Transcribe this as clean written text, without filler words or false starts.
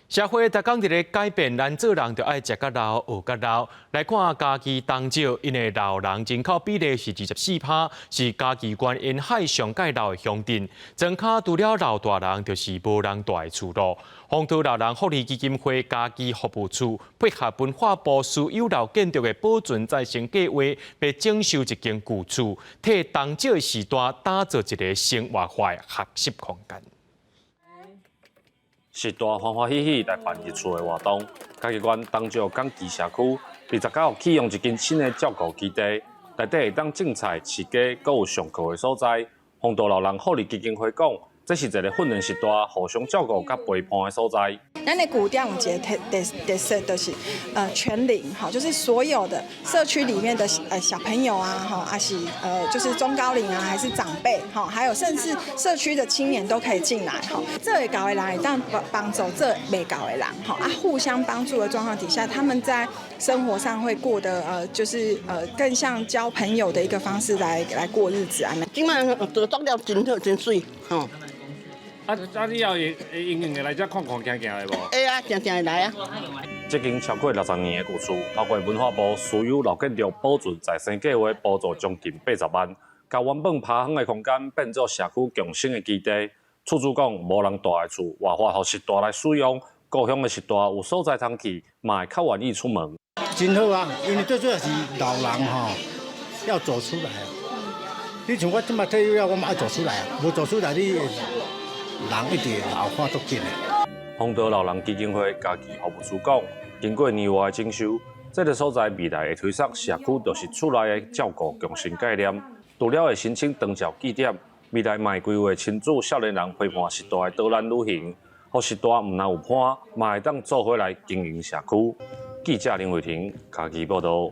社会逐工伫咧改变，咱做人就爱食甲老、学甲老。来看家己当少，因的老人人口比例是24%，是家己县沿海上界老的乡镇。庄脚除了老大人，就是无人住的厝路。风土老人福利基金会家己服务处配合文化部私有老建筑的保存再生计划，要整修一间旧厝，替当少的时代打造一个生活化的学习空间。时代欢欢喜喜来办日出的活动，家己县东石港基社区29号启用一间新的照顾基地，内底会当种菜、饲鸡，阁有上课的所在。风土老人福利基金会讲，这是一个训练时代互相照顾甲陪伴的所在。咱的古调有一个特色，就是全龄，好，就是所有的社区里面的小朋友啊，哈，还是就是中高龄啊，还是长辈，哈，还有甚至社区的青年都可以进来，哈。这会搞的人会当帮助这没搞的人，哈啊，互相帮助的状况底下，他们在生活上会过得就是更像交朋友的一个方式来过日子啊。今晚做了真好真水，吼。你也会应用的来遮看看行行的无？会啊，常常会来啊。这间超过60年的旧厝，透过文化部私有老建筑保存再生计划补助将近80万，把原本趴荒的空间变作社区共生的基地。厝主讲，无人住的厝，活化互时代来使用，故乡的时代有所在通去，嘛会较愿意出门。真好啊，因为最主要是老人吼要走出来。你像我即马退休了，我嘛要走出来啊，无走出来你。人一直老化足紧的。风土老人基金会家己服务处讲，经过年外的整修，这个所在未来会推测社区就是厝内的照顾共生概念。除了会申请长照据点，未来嘛会规划亲子少年人陪伴时代的导览旅行，互时代毋但有伴，嘛会当做伙来经营社区。记者林伟霆家己报道。